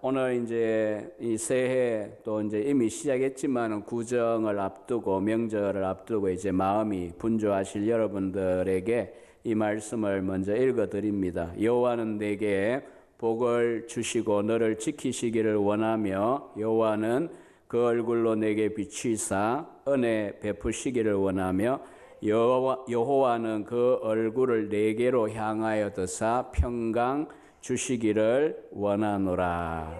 오늘 이제 이 새해 또 이제 이미 시작했지만 구정을 앞두고 명절을 앞두고 이제 마음이 분주하실 여러분들에게 이 말씀을 먼저 읽어 드립니다. 여호와는 내게 복을 주시고 너를 지키시기를 원하며 여호와는 그 얼굴로 내게 비추사 은혜 베푸시기를 원하며 여호와는 그 얼굴을 내게로 향하여 드사 평강 주시기를 원하노라.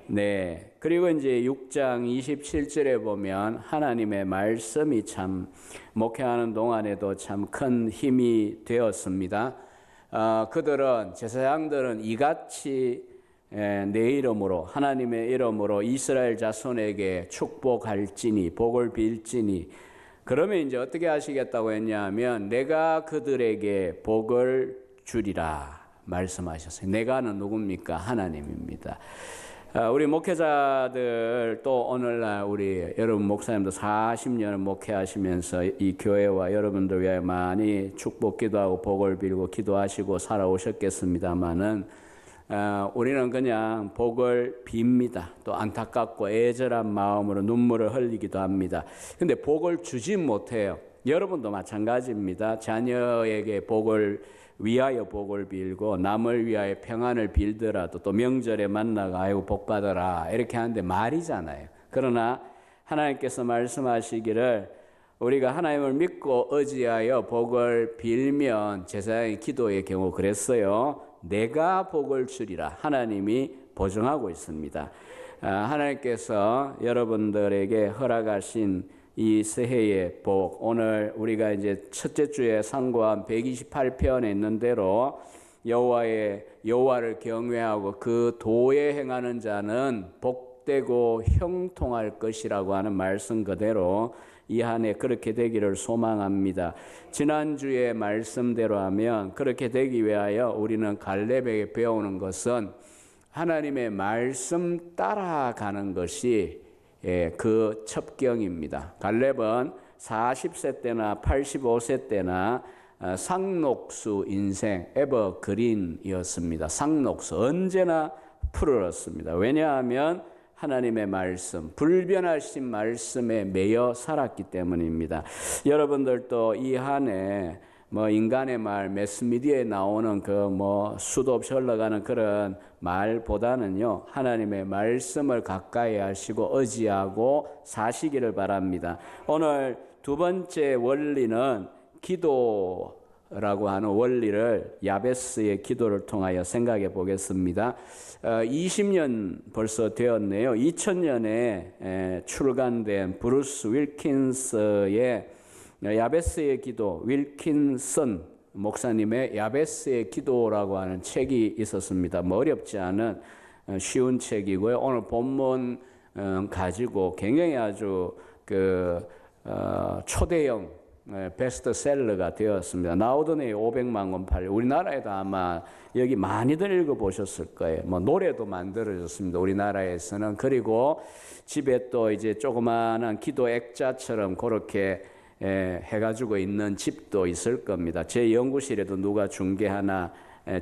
네. 그리고 이제 6장 27절에 보면 하나님의 말씀이 참 목회하는 동안에도 참 큰 힘이 되었습니다. 그들은 제사장들은 이같이 내 이름으로 하나님의 이름으로 이스라엘 자손에게 축복할지니 복을 빌지니 그러면 이제 어떻게 하시겠다고 했냐면 내가 그들에게 복을 주리라 말씀하셨어요. 내가는 누굽니까? 하나님입니다. 우리 목회자들 또 오늘날 우리 여러분 목사님도 40년을 목회하시면서 이 교회와 여러분들 위하여 많이 축복 기도하고 복을 빌고 기도하시고 살아오셨겠습니다마는 우리는 그냥 복을 빕니다. 또 안타깝고 애절한 마음으로 눈물을 흘리기도 합니다. 근데 복을 주지 못해요. 여러분도 마찬가지입니다. 자녀에게 복을 위하여 복을 빌고 남을 위하여 평안을 빌더라도 또 명절에 만나가 아이고 복 받아라 이렇게 하는데 말이잖아요. 그러나 하나님께서 말씀하시기를 우리가 하나님을 믿고 의지하여 복을 빌면 제사장의 기도의 경우 그랬어요. 내가 복을 주리라. 하나님이 보증하고 있습니다. 하나님께서 여러분들에게 허락하신 이 새해의 복, 오늘 우리가 이제 첫째 주에 상고한 128편에 있는 대로 여호와를 경외하고 그 도에 행하는 자는 복되고 형통할 것이라고 하는 말씀 그대로 이 한 해 그렇게 되기를 소망합니다. 지난주의 말씀대로 하면 그렇게 되기 위하여 우리는 갈렙에게 배우는 것은 하나님의 말씀 따라가는 것이 그 첩경입니다. 갈렙은 40세 때나 85세 때나 상록수 인생 에버그린이었습니다. 상록수 언제나 푸르렀습니다. 왜냐하면 하나님의 말씀, 불변하신 말씀에 매여 살았기 때문입니다. 여러분들도 이 한 해 인간의 말, 매스미디어에 나오는 수도 없이 흘러가는 그런 말보다는요, 하나님의 말씀을 가까이 하시고 의지하고 사시기를 바랍니다. 오늘 두 번째 원리는 기도라고 하는 원리를 야베스의 기도를 통하여 생각해 보겠습니다. 20년 벌써 되었네요. 2000년에 출간된 브루스 윌킨스의 야베스의 기도, 윌킨슨 목사님의 야베스의 기도라고 하는 책이 있었습니다. 어렵지 않은 쉬운 책이고요. 오늘 본문 가지고 굉장히 아주 초대형 베스트셀러가 되었습니다. 나오던 해 500만 권 팔려. 우리나라에도 아마 여기 많이들 읽어보셨을 거예요. 노래도 만들어졌습니다. 우리나라에서는. 그리고 집에 또 이제 조그마한 기도 액자처럼 그렇게 해가지고 있는 집도 있을 겁니다. 제 연구실에도 누가 준 게 하나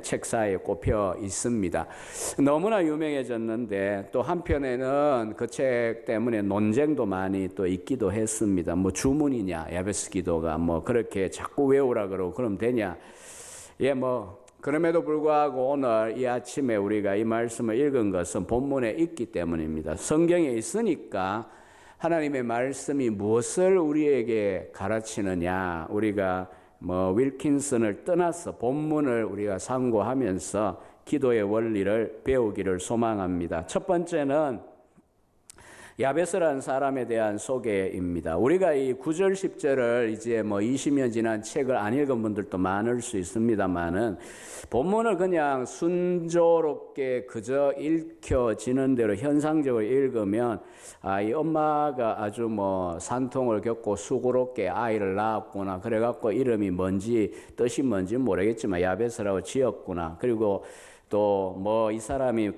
책사에 꼽혀 있습니다. 너무나 유명해졌는데 또 한편에는 그 책 때문에 논쟁도 많이 또 있기도 했습니다. 주문이냐, 야베스 기도가 그렇게 자꾸 외우라 그러고 그럼 되냐. 그럼에도 불구하고 오늘 이 아침에 우리가 이 말씀을 읽은 것은 본문에 있기 때문입니다. 성경에 있으니까 하나님의 말씀이 무엇을 우리에게 가르치느냐, 우리가 윌킨슨을 떠나서 본문을 우리가 상고하면서 기도의 원리를 배우기를 소망합니다. 첫 번째는 야베스라는 사람에 대한 소개입니다. 우리가 이 9절 10절을 이제 20년 지난 책을 안 읽은 분들도 많을 수 있습니다만은 본문을 그냥 순조롭게 그저 읽혀지는 대로 현상적으로 읽으면 이 엄마가 아주 산통을 겪고 수고롭게 아이를 낳았구나. 그래갖고 이름이 뭔지 뜻이 뭔지 모르겠지만 야베스라고 지었구나. 그리고 또 이 사람이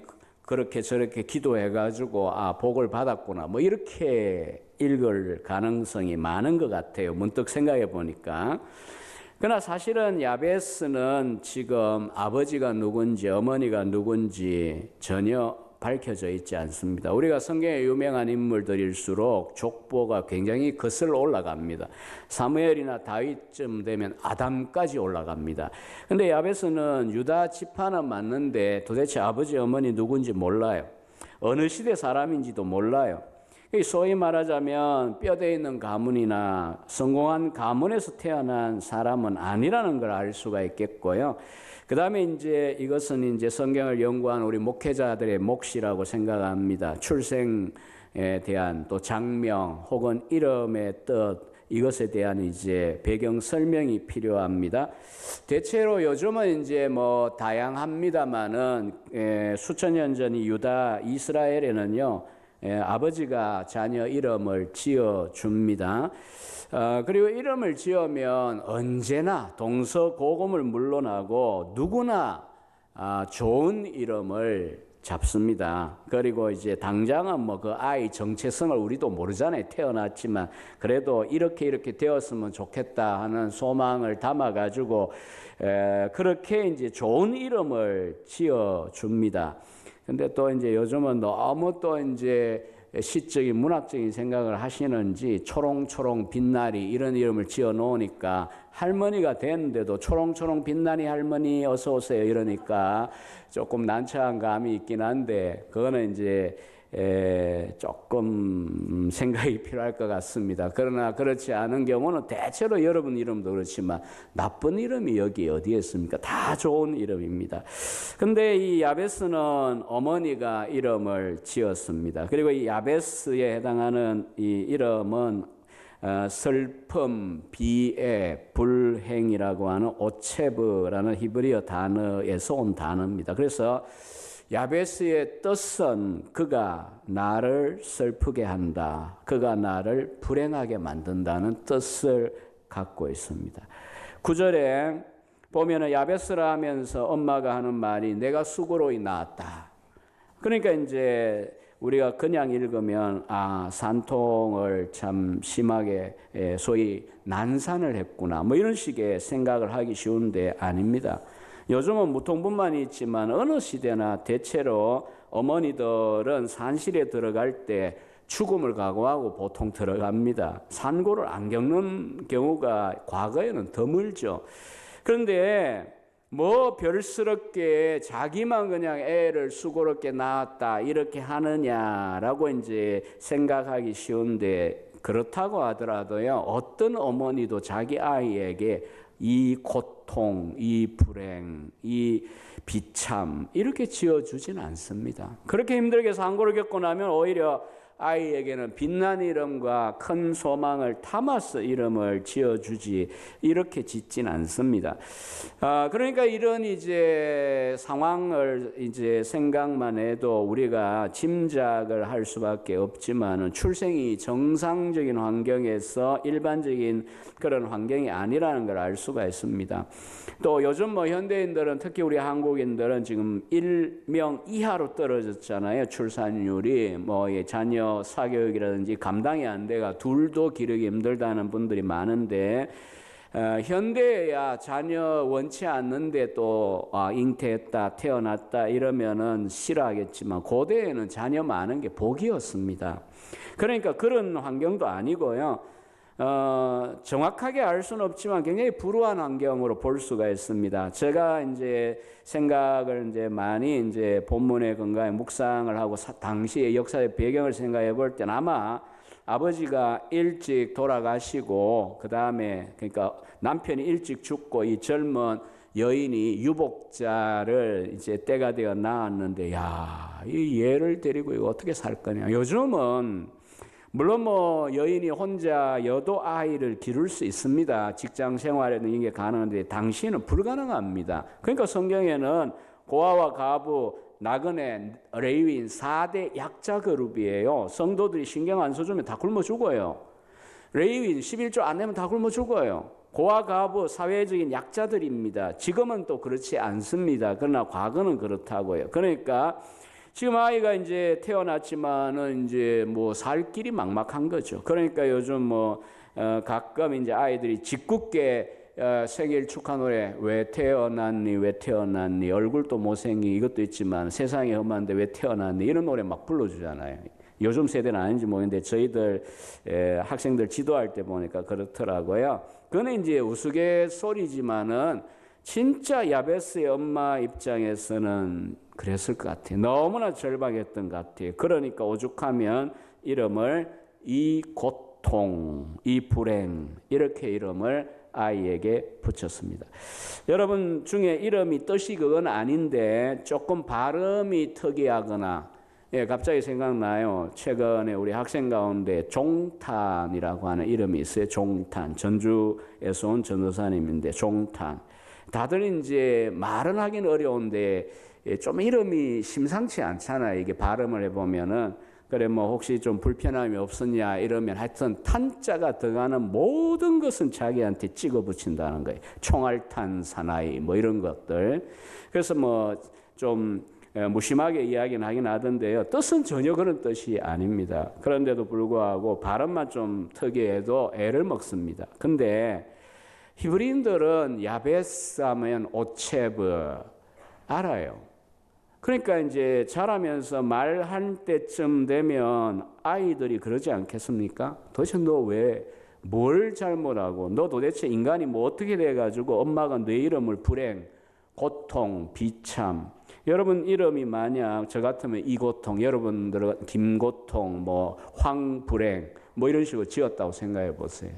그렇게 저렇게 기도해가지고 복을 받았구나 이렇게 읽을 가능성이 많은 것 같아요. 문득 생각해 보니까. 그러나 사실은 야베스는 지금 아버지가 누군지 어머니가 누군지 전혀 밝혀져 있지 않습니다. 우리가 성경에 유명한 인물들일수록 족보가 굉장히 거슬러 올라갑니다. 사무엘이나 다윗쯤 되면 아담까지 올라갑니다. 근데 야베스는 유다 지파는 맞는데 도대체 아버지 어머니 누군지 몰라요. 어느 시대 사람인지도 몰라요. 소위 말하자면 뼈대 있는 가문이나 성공한 가문에서 태어난 사람은 아니라는 걸 알 수가 있겠고요. 그 다음에 이제 이것은 이제 성경을 연구한 우리 목회자들의 몫이라고 생각합니다. 출생에 대한 또 장명 혹은 이름의 뜻, 이것에 대한 이제 배경 설명이 필요합니다. 대체로 요즘은 이제 뭐 다양합니다만은 수천 년 전 유다 이스라엘에는요, 아버지가 자녀 이름을 지어 줍니다. 그리고 이름을 지으면 언제나 동서고금을 물러나고 누구나 좋은 이름을 잡습니다. 그리고 이제 당장은 뭐 그 아이 정체성을 우리도 모르잖아요. 태어났지만 그래도 이렇게 되었으면 좋겠다 하는 소망을 담아가지고 그렇게 이제 좋은 이름을 지어 줍니다. 근데 또 이제 요즘은 너무 또 이제 시적인 문학적인 생각을 하시는지 초롱초롱 빛나리 이런 이름을 지어 놓으니까 할머니가 됐는데도 초롱초롱 빛나리 할머니 어서 오세요 이러니까 조금 난처한 감이 있긴 한데 그거는 이제 조금 생각이 필요할 것 같습니다. 그러나 그렇지 않은 경우는 대체로 여러분 이름도 그렇지만 나쁜 이름이 여기 어디에 있습니까? 다 좋은 이름입니다. 근데 이 야베스는 어머니가 이름을 지었습니다. 그리고 이 야베스에 해당하는 이 이름은 슬픔, 비애, 불행이라고 하는 오체브라는 히브리어 단어에서 온 단어입니다. 그래서 야베스의 뜻은 그가 나를 슬프게 한다. 그가 나를 불행하게 만든다는 뜻을 갖고 있습니다. 9절에 보면은 야베스라 하면서 엄마가 하는 말이 내가 수고로이 낳았다. 그러니까 이제 우리가 그냥 읽으면 산통을 참 심하게 소위 난산을 했구나. 뭐 이런 식의 생각을 하기 쉬운데 아닙니다. 요즘은 무통분만이 있지만 어느 시대나 대체로 어머니들은 산실에 들어갈 때 죽음을 각오하고 보통 들어갑니다. 산고를 안 겪는 경우가 과거에는 드물죠. 그런데 뭐 별스럽게 자기만 그냥 애를 수고롭게 낳았다 이렇게 하느냐라고 이제 생각하기 쉬운데 그렇다고 하더라도요, 어떤 어머니도 자기 아이에게 이 고통, 이 불행, 이 비참 이렇게 지어주진 않습니다. 그렇게 힘들게 산고를 겪고 나면 오히려 아이에게는 빛난 이름과 큰 소망을 담아서 이름을 지어주지 이렇게 짓진 않습니다. 그러니까 이런 이제 상황을 이제 생각만 해도 우리가 짐작을 할 수밖에 없지만은 출생이 정상적인 환경에서 일반적인 그런 환경이 아니라는 걸 알 수가 있습니다. 또 요즘 뭐 현대인들은 특히 우리 한국인들은 지금 1명 이하로 떨어졌잖아요. 출산율이 뭐 자녀 사교육이라든지 감당이 안 돼가 둘도 기르기 힘들다는 분들이 많은데 현대야 자녀 원치 않는데 또 잉태했다 태어났다 이러면은 싫어하겠지만 고대에는 자녀 많은 게 복이었습니다. 그러니까 그런 환경도 아니고요. 정확하게 알 수는 없지만 굉장히 불우한 환경으로 볼 수가 있습니다. 제가 이제 생각을 이제 많이 이제 본문에 근거해 묵상을 하고 당시의 역사의 배경을 생각해 볼 때는 아마 아버지가 일찍 돌아가시고 그 다음에 그러니까 남편이 일찍 죽고 이 젊은 여인이 유복자를 이제 때가 되어 낳았는데 이 얘를 데리고 이거 어떻게 살 거냐. 요즘은 물론 뭐 여인이 혼자 여도 아이를 기를 수 있습니다. 직장 생활에는 이게 가능한데 당시에는 불가능합니다. 그러니까 성경에는 고아와 가부, 나그네, 레위인 4대 약자 그룹이에요. 성도들이 신경 안 써주면 다 굶어 죽어요. 레위인 11조 안 내면 다 굶어 죽어요. 고아 가부 사회적인 약자들입니다. 지금은 또 그렇지 않습니다. 그러나 과거는 그렇다고요. 그러니까 지금 아이가 이제 태어났지만은 이제 뭐 살 길이 막막한 거죠. 그러니까 요즘 뭐 가끔 이제 아이들이 짓궂게 생일 축하 노래 왜 태어났니 왜 태어났니 얼굴도 못생긴 이것도 있지만 세상이 험한데 왜 태어났니 이런 노래 막 불러주잖아요. 요즘 세대는 아닌지 모르겠는데 저희들 학생들 지도할 때 보니까 그렇더라고요. 그는 이제 우스갯소리지만은 진짜 야베스의 엄마 입장에서는 그랬을 것 같아요. 너무나 절박했던 것 같아요. 그러니까 오죽하면 이름을 이 고통, 이 불행 이렇게 이름을 아이에게 붙였습니다. 여러분 중에 이름이 뜻이 그건 아닌데 조금 발음이 특이하거나 갑자기 생각나요. 최근에 우리 학생 가운데 종탄이라고 하는 이름이 있어요. 종탄. 전주에서 온 전도사님인데 종탄. 다들 이제 말은 하긴 어려운데 좀 이름이 심상치 않잖아요. 이게 발음을 해보면은. 그래 뭐 혹시 좀 불편함이 없었냐 이러면 하여튼 탄자가 들어가는 모든 것은 자기한테 찍어 붙인다는 거예요. 총알탄 사나이 뭐 이런 것들. 그래서 뭐 좀 무심하게 이야기는 하긴 하던데요. 뜻은 전혀 그런 뜻이 아닙니다. 그런데도 불구하고 발음만 좀 특이해도 애를 먹습니다. 근데 히브리인들은 야베스 하면 오체브 알아요. 그러니까 이제 자라면서 말할 때쯤 되면 아이들이 그러지 않겠습니까? 도대체 너 왜 뭘 잘못하고 너 도대체 인간이 뭐 어떻게 돼가지고 엄마가 내 이름을 불행, 고통, 비참 여러분 이름이 만약 저 같으면 이고통 여러분들은 김고통 뭐 황불행 뭐 이런 식으로 지었다고 생각해 보세요.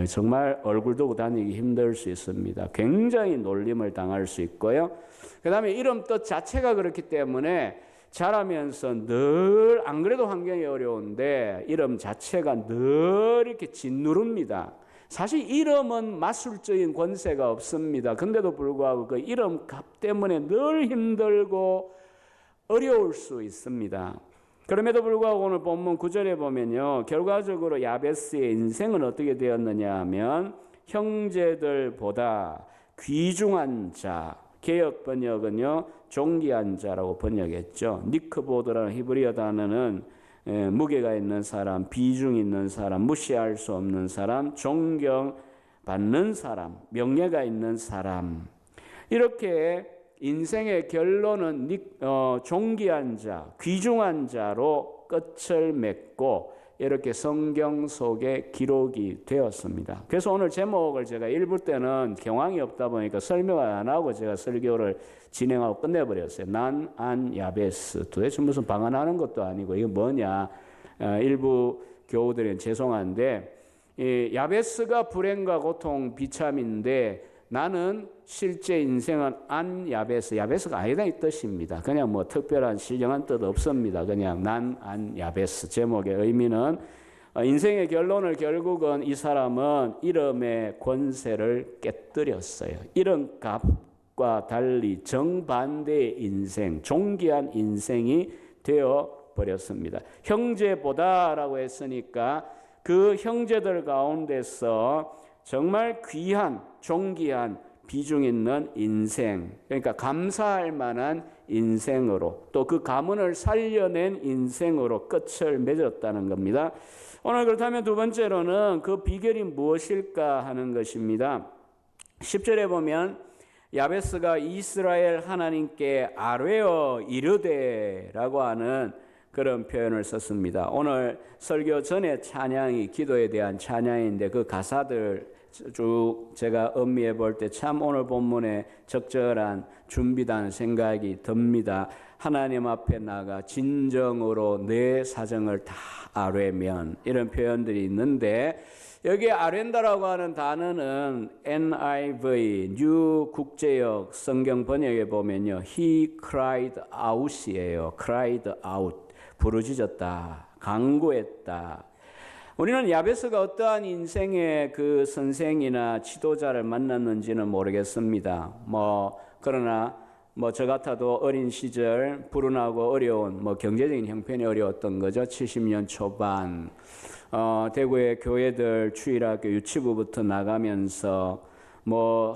정말 얼굴 두고 다니기 힘들 수 있습니다. 굉장히 놀림을 당할 수 있고요. 그 다음에 이름 뜻 자체가 그렇기 때문에 자라면서 늘 안 그래도 환경이 어려운데 이름 자체가 늘 이렇게 짓누릅니다. 사실 이름은 마술적인 권세가 없습니다. 근데도 불구하고 그 이름 값 때문에 늘 힘들고 어려울 수 있습니다. 그럼에도 불구하고 오늘 본문 9절에 보면요. 결과적으로 야베스의 인생은 어떻게 되었느냐 하면 형제들보다 귀중한 자, 개역 번역은요. 존귀한 자라고 번역했죠. 니크보드라는 히브리어 단어는 무게가 있는 사람, 비중 있는 사람, 무시할 수 없는 사람, 존경받는 사람, 명예가 있는 사람. 이렇게 인생의 결론은 존귀한 자, 귀중한 자로 끝을 맺고 이렇게 성경 속에 기록이 되었습니다. 그래서 오늘 제목을 제가 읽을 때는 경황이 없다 보니까 설명을 안 하고 제가 설교를 진행하고 끝내버렸어요. 난 안 야베스. 도대체 무슨 방언하는 것도 아니고 이게 뭐냐. 일부 교우들은 죄송한데 야베스가 불행과 고통 비참인데 나는 실제 인생은 안 야베스, 야베스가 아니다 이 뜻입니다. 그냥 뭐 특별한 신령한 뜻 없습니다. 그냥 난 안 야베스. 제목의 의미는 인생의 결론을 결국은 이 사람은 이름의 권세를 깨뜨렸어요. 이름 값과 달리 정반대의 인생, 존귀한 인생이 되어 버렸습니다. 형제보다라고 했으니까 그 형제들 가운데서 정말 귀한, 존귀한, 비중 있는 인생, 그러니까 감사할 만한 인생으로 또 그 가문을 살려낸 인생으로 끝을 맺었다는 겁니다. 오늘 그렇다면 두 번째로는 그 비결이 무엇일까 하는 것입니다. 10절에 보면 야베스가 이스라엘 하나님께 아뢰어 이르되라고 하는 그런 표현을 썼습니다. 오늘 설교 전에 찬양이 기도에 대한 찬양인데 그 가사들 쭉 제가 음미해 볼 때 참 오늘 본문에 적절한 준비단 생각이 듭니다. 하나님 앞에 나가 진정으로 내 사정을 다 아뢰면 이런 표현들이 있는데 여기 아뢰다라고 하는 단어는 NIV 뉴 국제역 성경 번역에 보면요. He cried out이에요. cried out. 부르짖었다. 간구했다. 우리는 야베스가 어떠한 인생의 그 선생이나 지도자를 만났는지는 모르겠습니다. 그러나 저 같아도 어린 시절 불운하고 어려운 경제적인 형편이 어려웠던 거죠. 70년 초반 대구의 교회들 주일학교 유치부부터 나가면서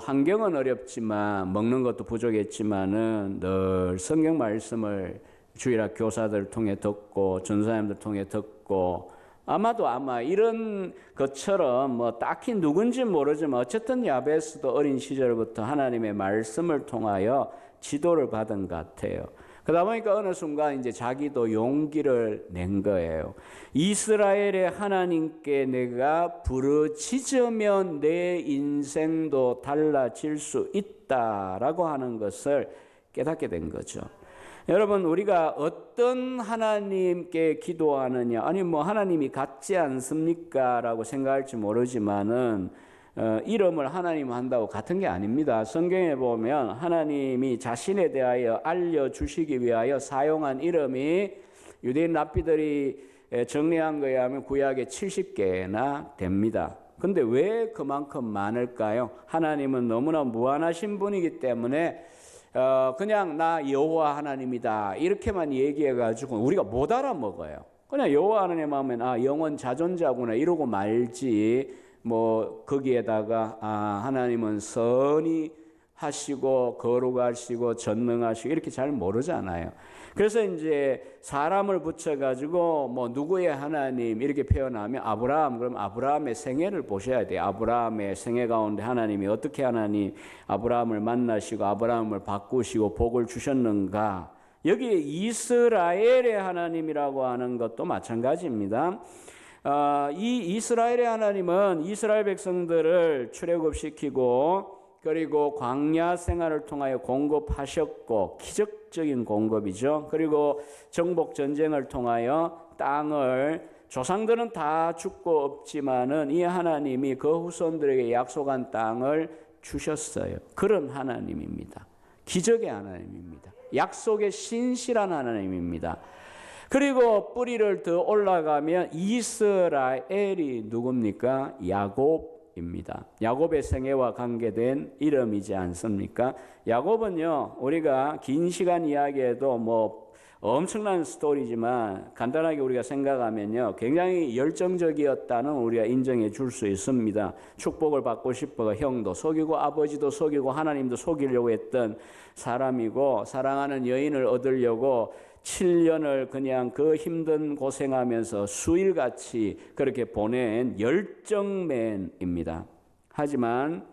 환경은 어렵지만 먹는 것도 부족했지만은 늘 성경 말씀을 주일학 교사들 통해 듣고 전사님들 통해 듣고 아마 이런 것처럼 뭐 딱히 누군지 모르지만 어쨌든 야베스도 어린 시절부터 하나님의 말씀을 통하여 지도를 받은 것 같아요. 그러다 보니까 어느 순간 이제 자기도 용기를 낸 거예요. 이스라엘의 하나님께 내가 부르짖으면 내 인생도 달라질 수 있다라고 하는 것을 깨닫게 된 거죠. 여러분, 우리가 어떤 하나님께 기도하느냐, 아니 뭐 하나님이 같지 않습니까? 라고 생각할지 모르지만은 이름을 하나님 한다고 같은 게 아닙니다. 성경에 보면 하나님이 자신에 대하여 알려주시기 위하여 사용한 이름이 유대인 랍비들이 정리한 거에 하면 구약에 70개나 됩니다. 근데 왜 그만큼 많을까요? 하나님은 너무나 무한하신 분이기 때문에 그냥 나 여호와 하나님이다 이렇게만 얘기해가지고 우리가 못 알아먹어요. 그냥 여호와 하나님 하면 영원 자존자구나 이러고 말지, 뭐 거기에다가 하나님은 선이 하시고 거룩하시고 전능하시고 이렇게 잘 모르잖아요. 그래서 이제 사람을 붙여가지고 뭐 누구의 하나님 이렇게 표현하면 아브라함, 그럼 아브라함의 생애를 보셔야 돼요. 아브라함의 생애 가운데 하나님이 어떻게 하나님 아브라함을 만나시고 아브라함을 바꾸시고 복을 주셨는가. 여기에 이스라엘의 하나님이라고 하는 것도 마찬가지입니다. 이 이스라엘의 하나님은 이스라엘 백성들을 출애굽시키고 그리고 광야 생활을 통하여 공급하셨고, 기적적인 공급이죠. 그리고 정복 전쟁을 통하여 땅을, 조상들은 다 죽고 없지만은 이 하나님이 그 후손들에게 약속한 땅을 주셨어요. 그런 하나님입니다. 기적의 하나님입니다. 약속의 신실한 하나님입니다. 그리고 뿌리를 더 올라가면 이스라엘이 누굽니까? 야곱입니다. 야곱의 생애와 관계된 이름이지 않습니까? 야곱은요, 우리가 긴 시간 이야기해도 뭐 엄청난 스토리지만 간단하게 우리가 생각하면요, 굉장히 열정적이었다는 우리가 인정해 줄 수 있습니다. 축복을 받고 싶어 형도 속이고 아버지도 속이고 하나님도 속이려고 했던 사람이고, 사랑하는 여인을 얻으려고 7년을 그냥 그 힘든 고생하면서 수일같이 그렇게 보낸 열정맨입니다. 하지만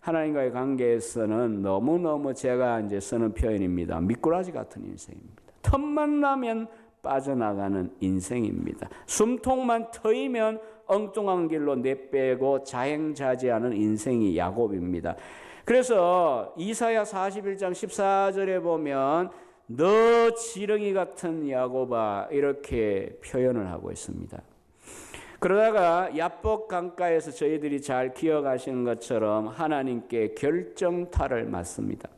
하나님과의 관계에서는 너무너무 제가 이제 쓰는 표현입니다. 미꾸라지 같은 인생입니다. 틈만 나면 빠져나가는 인생입니다. 숨통만 트이면 엉뚱한 길로 내빼고 자행자제하는 인생이 야곱입니다. 그래서 이사야 41장 14절에 보면 너 지렁이 같은 야곱아 이렇게 표현을 하고 있습니다. 그러다가 야복 강가에서 저희들이 잘 기억하시는 것처럼 하나님께 결정타를 맞습니다.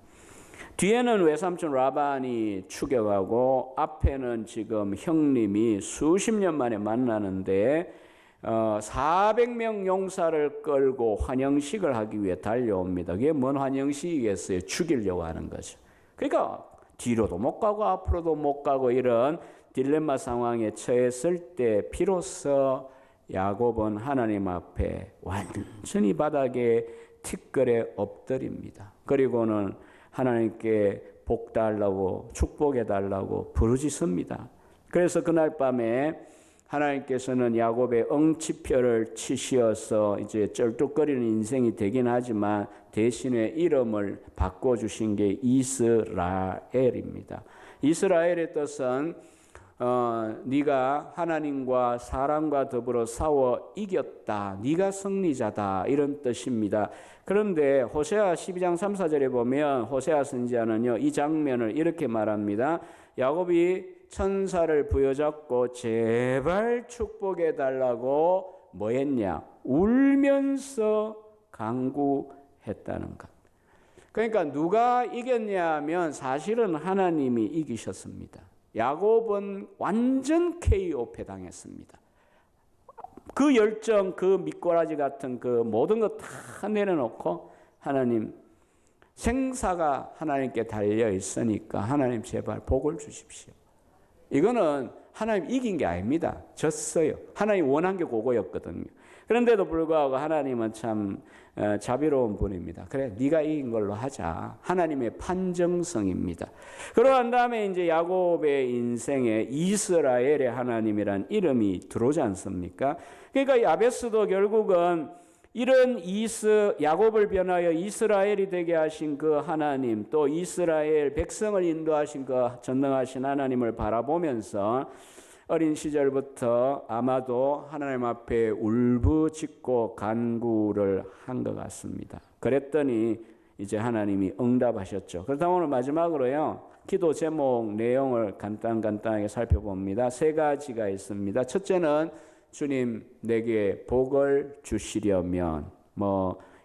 뒤에는 외삼촌 라반이 추격하고 앞에는 지금 형님이 수십 년 만에 만나는데 400명 용사를 끌고 환영식을 하기 위해 달려옵니다. 그게 뭔 환영식이겠어요? 죽이려고 하는 거죠. 그러니까 뒤로도 못 가고 앞으로도 못 가고 이런 딜레마 상황에 처했을 때 비로소 야곱은 하나님 앞에 완전히 바닥에 티끌에 엎드립니다. 그리고는 하나님께 복 달라고 축복해 달라고 부르짖습니다. 그래서 그날 밤에 하나님께서는 야곱의 엉치표를 치시어서 이제 쩔뚝거리는 인생이 되긴 하지만 대신에 이름을 바꿔주신 게 이스라엘입니다. 이스라엘의 뜻은 네가 하나님과 사람과 더불어 싸워 이겼다. 네가 승리자다. 이런 뜻입니다. 그런데 호세아 12장 3, 4절에 보면 호세아 선지자는요, 이 장면을 이렇게 말합니다. 야곱이 천사를 부여잡고 제발 축복해 달라고 뭐 했냐? 울면서 간구했다는 것. 그러니까 누가 이겼냐 면 사실은 하나님이 이기셨습니다. 야곱은 완전 KO 당했습니다. 그 열정, 그 미꾸라지 같은 그 모든 것 다 내려놓고 하나님, 생사가 하나님께 달려 있으니까 하나님 제발 복을 주십시오. 이거는 하나님 이긴 게 아닙니다. 졌어요. 하나님 원한 게 그거였거든요. 그런데도 불구하고 하나님은 참 자비로운 분입니다. 그래, 네가 이긴 걸로 하자. 하나님의 판정성입니다. 그러한 다음에 이제 야곱의 인생에 이스라엘의 하나님이란 이름이 들어오지 않습니까? 그러니까 야베스도 결국은 이런 야곱을 변하여 이스라엘이 되게 하신 그 하나님, 또 이스라엘 백성을 인도하신 그 전능하신 하나님을 바라보면서 어린 시절부터 아마도 하나님 앞에 울부짖고 간구를 한 것 같습니다. 그랬더니 이제 하나님이 응답하셨죠. 그렇다면 오늘 마지막으로요, 기도 제목 내용을 간단하게 살펴봅니다. 세 가지가 있습니다. 첫째는 주님 내게 복을 주시려면,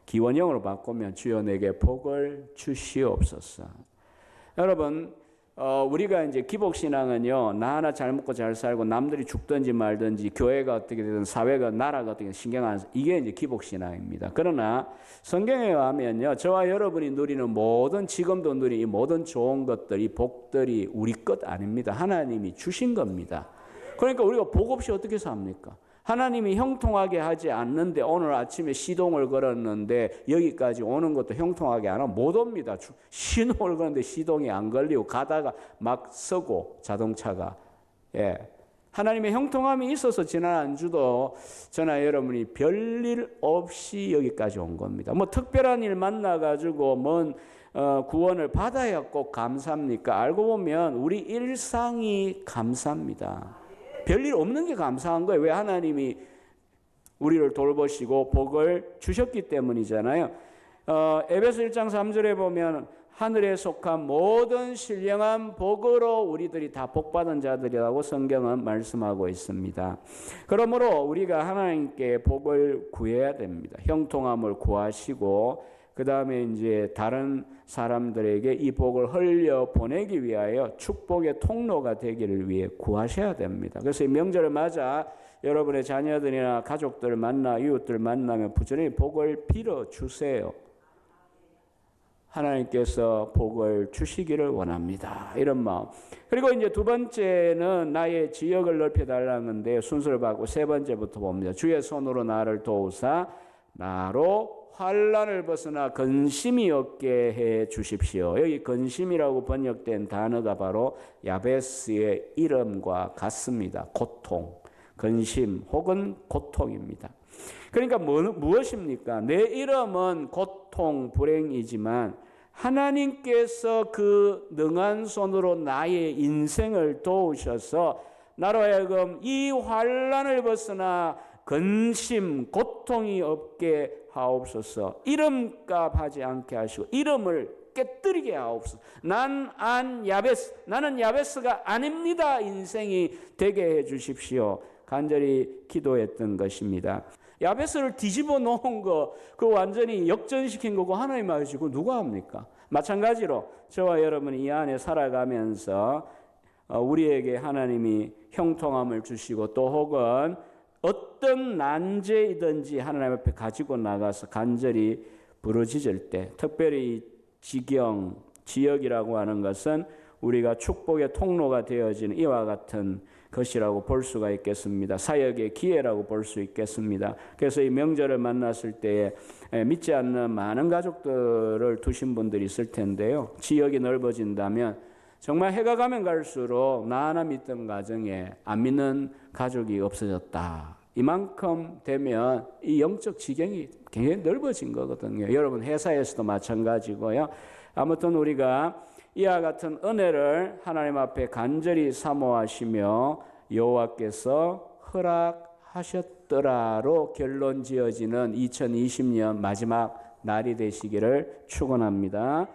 기원형으로 바꾸면 주여 내게 복을 주시옵소서. 여러분, 우리가 이제 기복신앙은요, 나 하나 잘 먹고 잘 살고 남들이 죽든지 말든지 교회가 어떻게 되든 사회가 나라가 어떻게 신경 안 써, 이게 이제 기복신앙입니다. 그러나 성경에 의하면요, 저와 여러분이 누리는 모든, 지금도 누리는 이 모든 좋은 것들, 이 복들이 우리 것 아닙니다. 하나님이 주신 겁니다. 그러니까 우리가 복 없이 어떻게 삽니까? 하나님이 형통하게 하지 않는데 오늘 아침에 시동을 걸었는데 여기까지 오는 것도 형통하게 안 하면 못 옵니다. 시동을 걸었는데 시동이 안 걸리고 가다가 막 서고 자동차가. 예. 하나님의 형통함이 있어서 지난 한 주도 저나 여러분이 별일 없이 여기까지 온 겁니다. 특별한 일 만나가지고 구원을 받아야 꼭 감사합니까? 알고 보면 우리 일상이 감사합니다. 별일 없는 게 감사한 거예요. 왜? 하나님이 우리를 돌보시고 복을 주셨기 때문이잖아요. 에베소 1장 3절에 보면 하늘에 속한 모든 신령한 복으로 우리들이 다 복받은 자들이라고 성경은 말씀하고 있습니다. 그러므로 우리가 하나님께 복을 구해야 됩니다. 형통함을 구하시고 그 다음에 이제 다른 사람들에게 이 복을 흘려 보내기 위하여 축복의 통로가 되기를 위해 구하셔야 됩니다. 그래서 이 명절을 맞아 여러분의 자녀들이나 가족들 만나 이웃들 만나면 부지런히 복을 빌어 주세요. 하나님께서 복을 주시기를 원합니다. 이런 마음. 그리고 이제 두 번째는 나의 지역을 넓혀달라는데 순서를 받고 세 번째부터 봅니다. 주의 손으로 나를 도우사 나로 환난을 벗어나 근심이 없게 해 주십시오. 여기 근심이라고 번역된 단어가 바로 야베스의 이름과 같습니다. 고통, 근심 혹은 고통입니다. 그러니까 무엇입니까? 내 이름은 고통, 불행이지만 하나님께서 그 능한 손으로 나의 인생을 도우셔서 나로 하여금 이 환난을 벗어나 근심, 고통이 없게 하옵소서. 이름값 하지 않게 하시고 이름을 깨뜨리게 하옵소서. 나는 야베스가 아닙니다. 인생이 되게 해 주십시오. 간절히 기도했던 것입니다. 야베스를 뒤집어 놓은 거, 완전히 역전시킨 거고 하나님 아시고 누가 합니까? 마찬가지로 저와 여러분이 이 안에 살아가면서 우리에게 하나님이 형통함을 주시고 또 혹은 어떤 난제이든지 하나님 앞에 가지고 나가서 간절히 부르짖을 때, 특별히 지역이라고 하는 것은 우리가 축복의 통로가 되어지는 이와 같은 것이라고 볼 수가 있겠습니다. 사역의 기회라고 볼 수 있겠습니다. 그래서 이 명절을 만났을 때에 믿지 않는 많은 가족들을 두신 분들이 있을 텐데요. 지역이 넓어진다면 정말 해가 가면 갈수록 나 하나 믿던 가정에 안 믿는 가족이 없어졌다. 이만큼 되면 이 영적 지경이 굉장히 넓어진 거거든요. 여러분 회사에서도 마찬가지고요. 아무튼 우리가 이와 같은 은혜를 하나님 앞에 간절히 사모하시며 여호와께서 허락하셨더라로 결론 지어지는 2020년 마지막 날이 되시기를 축원합니다.